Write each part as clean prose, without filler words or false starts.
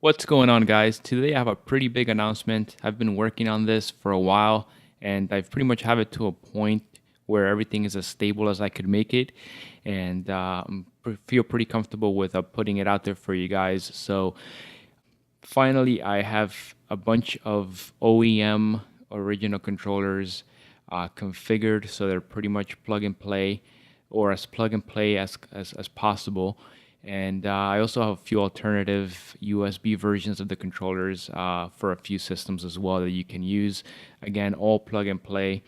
What's going on, guys? Today I have a pretty big announcement. I've been working on this for a while and I've pretty much have it to a point where everything is as stable as I could make it, and feel pretty comfortable with putting it out there for you guys. So finally, I have a bunch of OEM original controllers configured, so they're pretty much plug and play, or as plug and play as possible. And I also have a few alternative USB versions of the controllers for a few systems as well that you can use. Again, all plug and play.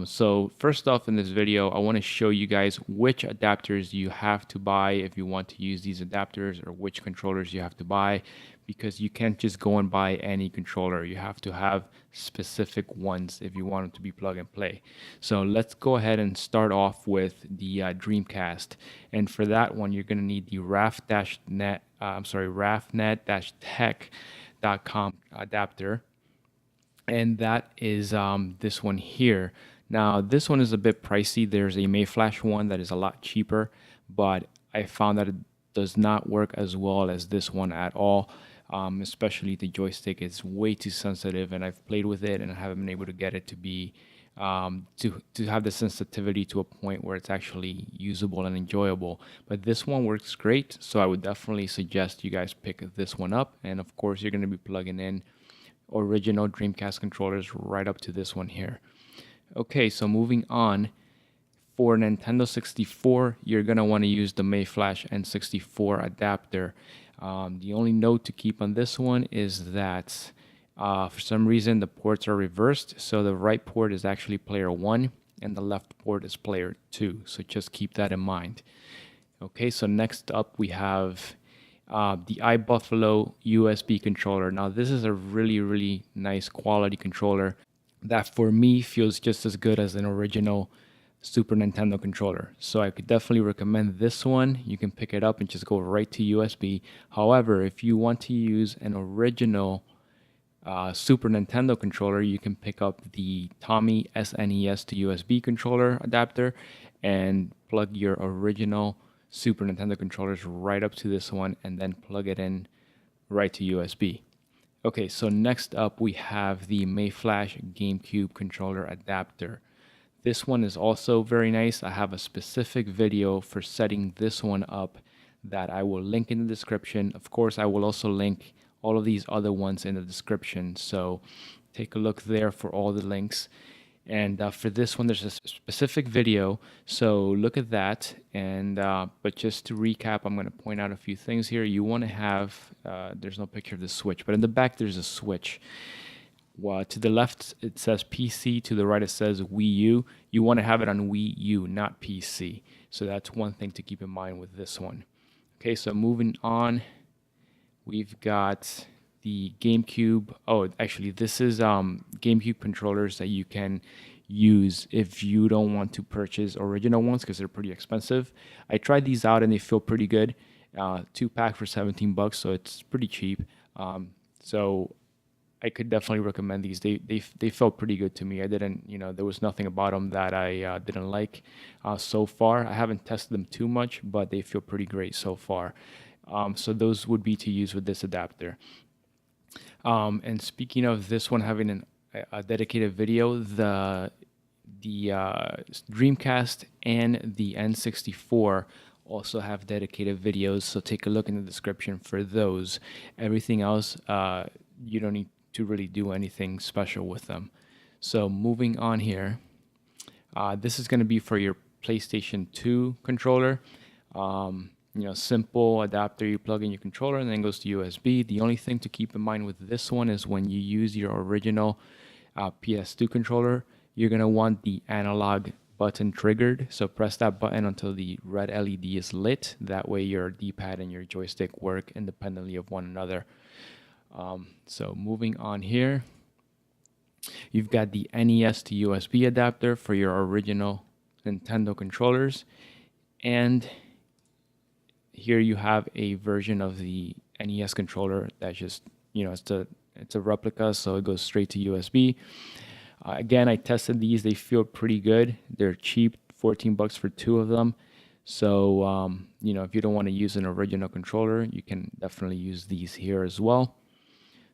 So first off in this video, I want to show you guys which adapters you have to buy if you want to use these adapters, or which controllers you have to buy, because you can't just go and buy any controller. You have to have specific ones if you want them to be plug and play. So let's go ahead and start off with the Dreamcast. And for that one, you're going to need the rafnet-tech.com adapter, and that is this one here. Now this one is a bit pricey. There's a Mayflash one that is a lot cheaper, but I found that it does not work as well as this one at all. Especially the joystick is way too sensitive, and I've played with it and I haven't been able to get it to be to have the sensitivity to a point where it's actually usable and enjoyable. But this one works great, so I would definitely suggest you guys pick this one up. And of course, you're going to be plugging in original Dreamcast controllers right up to this one here. Okay, so moving on, for Nintendo 64, you're going to want to use the Mayflash N64 adapter. The only note to keep on this one is that for some reason the ports are reversed, so the right port is actually player 1 and the left port is player 2, so just keep that in mind. Okay, so next up we have the iBuffalo USB controller. Now this is a really nice quality controller that for me feels just as good as an original Super Nintendo controller. So I could definitely recommend this one. You can pick it up and just go right to USB. However, if you want to use an original Super Nintendo controller, you can pick up the Tommy SNES to USB controller adapter and plug your original Super Nintendo controllers right up to this one and then plug it in right to USB. Okay, so next up we have the Mayflash GameCube controller adapter. This one is also very nice. I have a specific video for setting this one up that I will link in the description. Of course, I will also link all of these other ones in the description, so take a look there for all the links. And for this one, there's a specific video, so look at that. And but just to recap, I'm going to point out a few things here. You want to have, there's no picture of the switch, but in the back there's a switch. Well, to the left it says PC, to the right it says Wii U. You want to have it on Wii U, not PC. So that's one thing to keep in mind with this one. Okay, so moving on, we've got the GameCube. Oh, actually, this is GameCube controllers that you can use if you don't want to purchase original ones because they're pretty expensive. I tried these out and they feel pretty good. 2-pack for 17 bucks, so it's pretty cheap. So I could definitely recommend these. They felt pretty good to me. I didn't, there was nothing about them that I didn't like so far. I haven't tested them too much, but they feel pretty great so far. So those would be to use with this adapter. And speaking of this one having a dedicated video, the Dreamcast and the N64 also have dedicated videos, so take a look in the description for those. Everything else, you don't need to really do anything special with them. So moving on here, this is going to be for your PlayStation 2 controller. Simple adapter. You plug in your controller and then it goes to USB. The only thing to keep in mind with this one is when you use your original PS2 controller, you're going to want the analog button triggered. So press that button until the red LED is lit. That way your D-pad and your joystick work independently of one another. So moving on here, you've got the NES to USB adapter for your original Nintendo controllers, and here you have a version of the NES controller that just, it's a replica, so it goes straight to USB. Again, I tested these. They feel pretty good. They're cheap, 14 bucks for 2 of them. So, if you don't want to use an original controller, you can definitely use these here as well.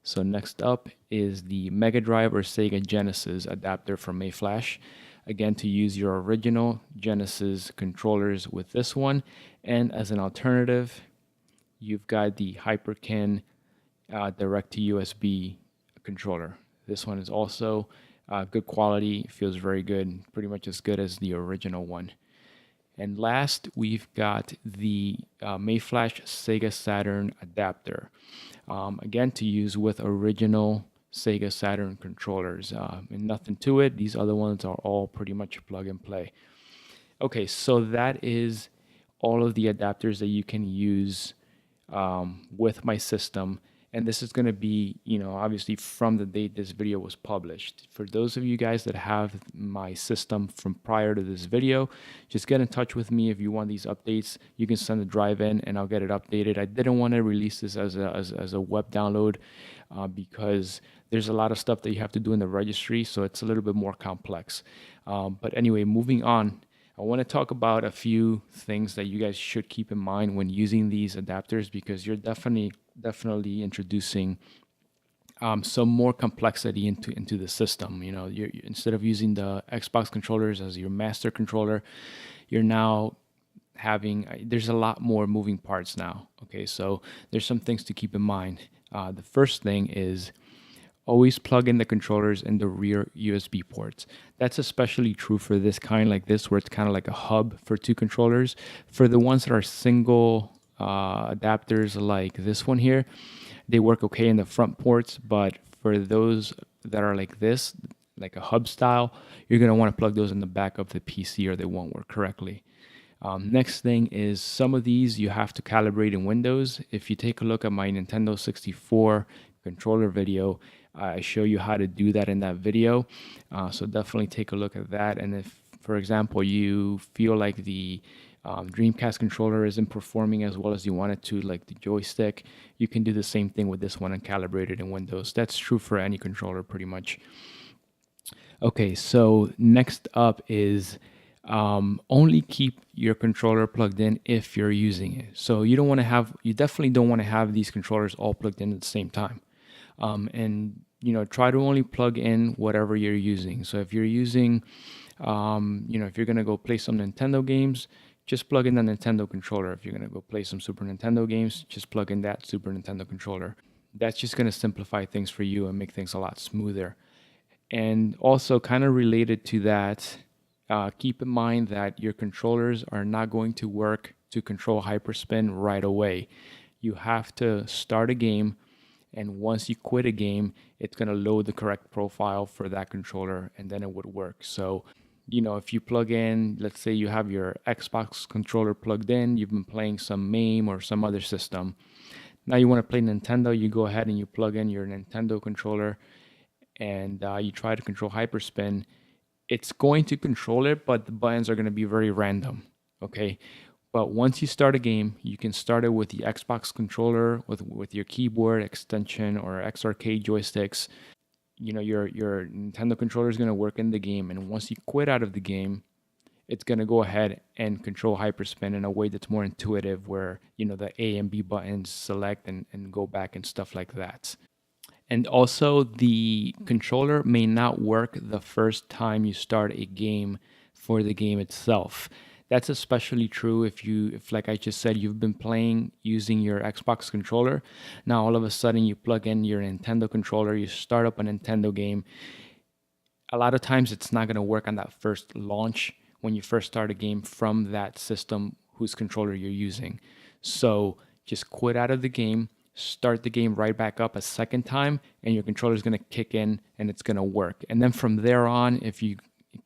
So next up is the Mega Drive or Sega Genesis adapter from Mayflash. Again, to use your original Genesis controllers with this one. And as an alternative, you've got the Hyperkin direct to USB controller. This one is also good quality, feels very good, pretty much as good as the original one. And last, we've got the Mayflash Sega Saturn adapter. Again, to use with original Sega Saturn controllers. And nothing to it. These other ones are all pretty much plug and play. Okay, so that is all of the adapters that you can use with my system. And this is going to be, obviously from the date this video was published. For those of you guys that have my system from prior to this video, just get in touch with me if you want these updates. You can send a drive in and I'll get it updated. I didn't want to release this as a web download because there's a lot of stuff that you have to do in the registry, so it's a little bit more complex. But anyway, moving on. I want to talk about a few things that you guys should keep in mind when using these adapters, because you're definitely introducing some more complexity into the system. You're instead of using the Xbox controllers as your master controller, you're now having there's a lot more moving parts now. Okay, so there's some things to keep in mind. The first thing is always plug in the controllers in the rear USB ports. That's especially true for this kind like this, where it's kind of like a hub for two controllers. For the ones that are single adapters like this one here, they work okay in the front ports, but for those that are like this, like a hub style, you're going to want to plug those in the back of the PC or they won't work correctly. Next thing is some of these you have to calibrate in Windows. If you take a look at my Nintendo 64 controller video, I show you how to do that in that video. So definitely take a look at that. And if, for example, you feel like the Dreamcast controller isn't performing as well as you want it to, like the joystick, you can do the same thing with this one and calibrate it in Windows. That's true for any controller pretty much. Okay, so next up is only keep your controller plugged in if you're using it. So you definitely don't want to have these controllers all plugged in at the same time. And try to only plug in whatever you're using. So if you're using, if you're gonna go play some Nintendo games, just plug in the Nintendo controller. If you're gonna go play some Super Nintendo games, just plug in that Super Nintendo controller. That's just gonna simplify things for you and make things a lot smoother. And also, kind of related to that, keep in mind that your controllers are not going to work to control hyperspin right away. You have to start a game, and once you quit a game, it's going to load the correct profile for that controller, and then it would work. So, if you plug in, let's say you have your Xbox controller plugged in, you've been playing some MAME or some other system. Now you want to play Nintendo, you go ahead and you plug in your Nintendo controller, and you try to control hyperspin. It's going to control it, but the buttons are going to be very random, okay? But once you start a game, you can start it with the Xbox controller, with your keyboard extension or XRK joysticks. Your Nintendo controller is going to work in the game, and once you quit out of the game, it's going to go ahead and control hyperspin in a way that's more intuitive, where the A and B buttons select and go back and stuff like that. And also, the controller may not work the first time you start a game for the game itself. That's especially true if like I just said, you've been playing using your Xbox controller. Now all of a sudden you plug in your Nintendo controller, you start up a Nintendo game. A lot of times it's not going to work on that first launch when you first start a game from that system whose controller you're using. So just quit out of the game, start the game right back up a second time, and your controller is going to kick in and it's going to work. And then from there on, if you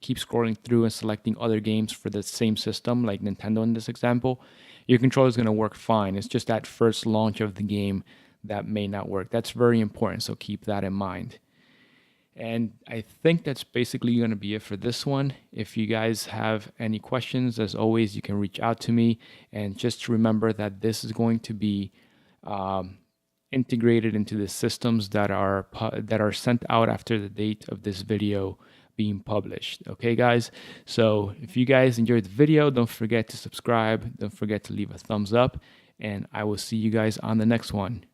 keep scrolling through and selecting other games for the same system, like Nintendo in this example, your controller is going to work fine. It's just that first launch of the game that may not work. That's very important, so keep that in mind. And I think that's basically going to be it for this one. If you guys have any questions, as always, you can reach out to me. And just remember that this is going to be integrated into the systems that are sent out after the date of this video being published. Okay, guys? So if you guys enjoyed the video, don't forget to subscribe. Don't forget to leave a thumbs up. And I will see you guys on the next one.